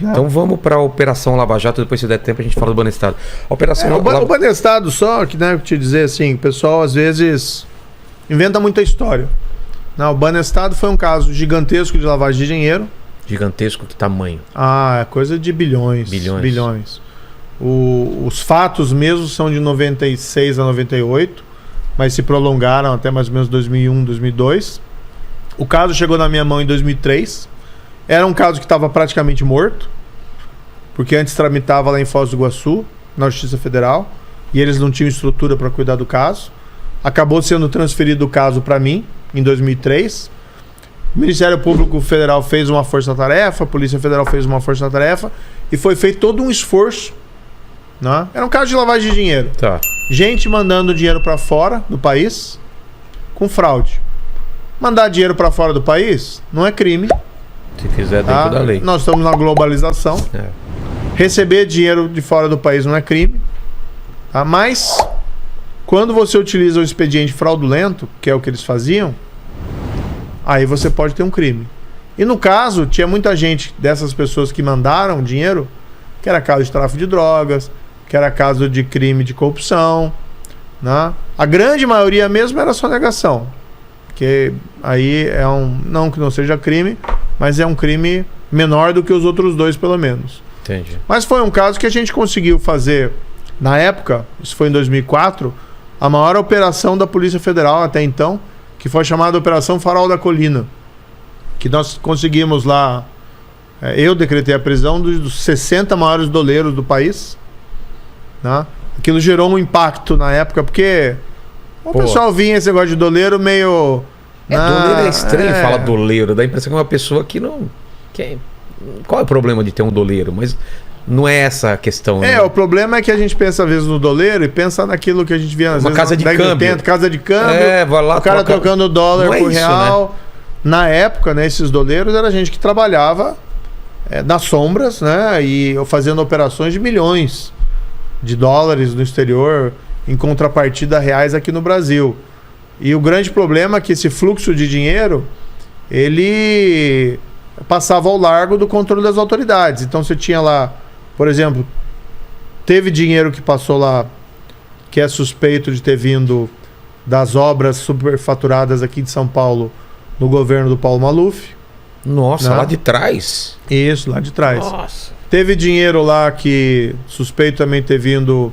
Então vamos para a Operação Lava Jato, depois se der tempo a gente fala do Banestado. A Operação o Banestado só, que né, te dizer assim, o pessoal às vezes inventa muita história. Não, o Banestado foi um caso gigantesco de lavagem de dinheiro. Gigantesco, que tamanho? É coisa de bilhões. Os fatos mesmo são de 96 a 98, mas se prolongaram até mais ou menos 2001, 2002. O caso chegou na minha mão em 2003. Era um caso que estava praticamente morto, porque antes tramitava lá em Foz do Iguaçu, na Justiça Federal, e eles não tinham estrutura para cuidar do caso. Acabou sendo transferido o caso para mim, em 2003. O Ministério Público Federal fez uma força-tarefa, a Polícia Federal fez uma força-tarefa, e foi feito todo um esforço. Né? Era um caso de lavagem de dinheiro. Tá. Gente mandando dinheiro para fora do país com fraude. Mandar dinheiro para fora do país não é crime. Se fizer dentro da lei. Nós estamos na globalização. Receber dinheiro de fora do país não é crime. Tá? Mas, quando você utiliza o expediente fraudulento, que é o que eles faziam, aí você pode ter um crime. E no caso, tinha muita gente dessas pessoas que mandaram dinheiro, que era caso de tráfico de drogas, que era caso de crime de corrupção. Né? A grande maioria mesmo era sonegação. Que aí é não que não seja crime, mas é um crime menor do que os outros dois, pelo menos. Entendi. Mas foi um caso que a gente conseguiu fazer, na época, isso foi em 2004, a maior operação da Polícia Federal até então, que foi chamada Operação Farol da Colina. Que nós conseguimos lá, eu decretei a prisão dos 60 maiores doleiros do país. Né? Aquilo gerou um impacto na época, porque o pessoal vinha esse negócio de doleiro meio... doleiro é estranho falar doleiro, dá a impressão que é uma pessoa que não... Qual é o problema de ter um doleiro? Mas não é essa a questão. Né? O problema é que a gente pensa às vezes no doleiro e pensa naquilo que a gente via às vezes casa de câmbio. Casa de câmbio, vai lá, o cara trocando dólar por real. Né? Na época, né, esses doleiros era gente que trabalhava nas sombras, né, e fazendo operações de milhões de dólares no exterior em contrapartida reais aqui no Brasil. E o grande problema é que esse fluxo de dinheiro ele passava ao largo do controle das autoridades. Então você tinha lá, por exemplo, teve dinheiro que passou lá que é suspeito de ter vindo das obras superfaturadas aqui de São Paulo no governo do Paulo Maluf. Nossa, né? Lá de trás? Isso, lá de trás. Nossa. Teve dinheiro lá que suspeito também ter vindo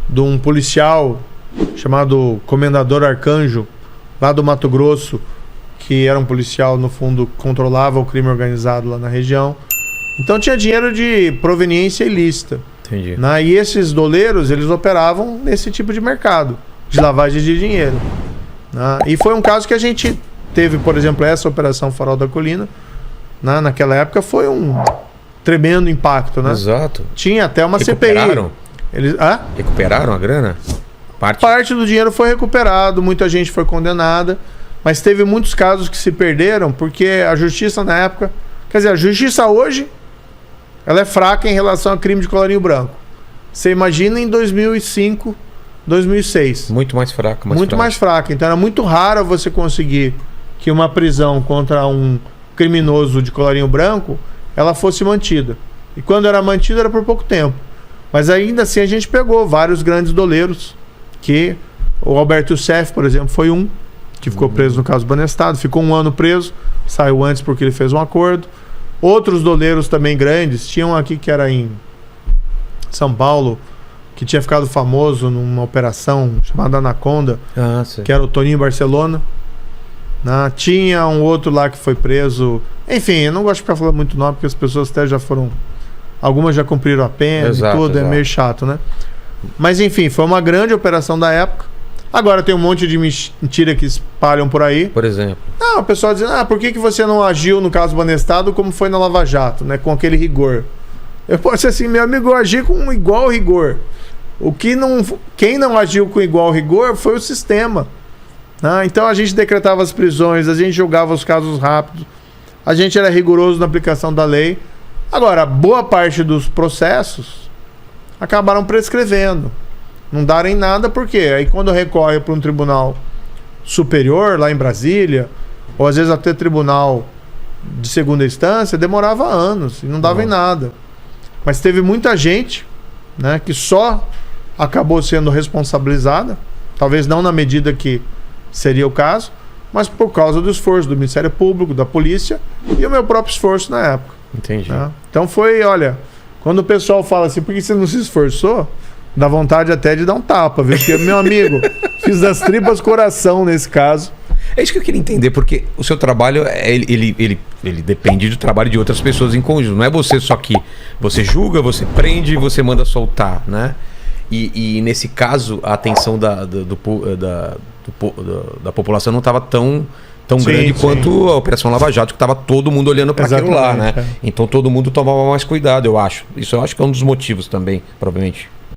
de um policial chamado Comendador Arcanjo, lá do Mato Grosso, que era um policial, no fundo, controlava o crime organizado lá na região. Então tinha dinheiro de proveniência ilícita. Entendi. Né? E esses doleiros, eles operavam nesse tipo de mercado, de lavagem de dinheiro. Né? E foi um caso que a gente teve, por exemplo, essa Operação Farol da Colina, né? Naquela época foi um tremendo impacto. Né? Exato. Tinha até uma Recuperaram? CPI. Recuperaram a grana? Parte do dinheiro foi recuperado, muita gente foi condenada, mas teve muitos casos que se perderam porque a justiça na época... Quer dizer, a justiça hoje ela é fraca em relação ao crime de colarinho branco. Você imagina em 2005, 2006. Muito mais fraca. Muito mais fraca. Então era muito raro você conseguir que uma prisão contra um criminoso de colarinho branco ela fosse mantida. E quando era mantida era por pouco tempo. Mas ainda assim a gente pegou vários grandes doleiros, que o Alberto Youssef, por exemplo, foi um que ficou preso no caso Banestado, ficou 1 ano preso, saiu antes porque ele fez um acordo. Outros doleiros também grandes, tinham aqui que era em São Paulo, que tinha ficado famoso numa operação chamada Anaconda, que era o Toninho Barcelona. Né? Tinha um outro lá que foi preso. Enfim, eu não gosto de ficar falando muito nome, porque as pessoas até já foram... Algumas já cumpriram a pena e tudo, é meio chato, né? Mas enfim, foi uma grande operação da época. Agora tem um monte de mentira que espalham por aí. Por exemplo? Não, o pessoal dizendo, por que você não agiu no caso Banestado como foi na Lava Jato, né? Com aquele rigor. Eu posso dizer assim, meu amigo, eu agi com igual rigor. Quem não agiu com igual rigor foi o sistema. Né? Então a gente decretava as prisões, a gente julgava os casos rápidos, a gente era rigoroso na aplicação da lei. Agora, boa parte dos processos acabaram prescrevendo. Não darem nada, por quê? Aí quando recorre para um tribunal superior, lá em Brasília, ou às vezes até tribunal de segunda instância demorava anos e não dava em nada. Mas teve muita gente, né, que só acabou sendo responsabilizada, talvez não na medida que seria o caso, mas por causa do esforço do Ministério Público, da polícia e o meu próprio esforço na época. Entendi. Né? Então foi, olha, quando o pessoal fala assim, por que você não se esforçou? Dá vontade até de dar um tapa, viu? Porque, meu amigo, fiz das tripas coração nesse caso. É isso que eu queria entender, porque o seu trabalho, ele depende do trabalho de outras pessoas em conjunto. Não é você só que você julga, você prende e você manda soltar, né? E nesse caso, a atenção da população não estava tão grande quanto a Operação Lava Jato, que estava todo mundo olhando para aquilo lá, né? Então todo mundo tomava mais cuidado, eu acho. Isso eu acho que é um dos motivos também, provavelmente.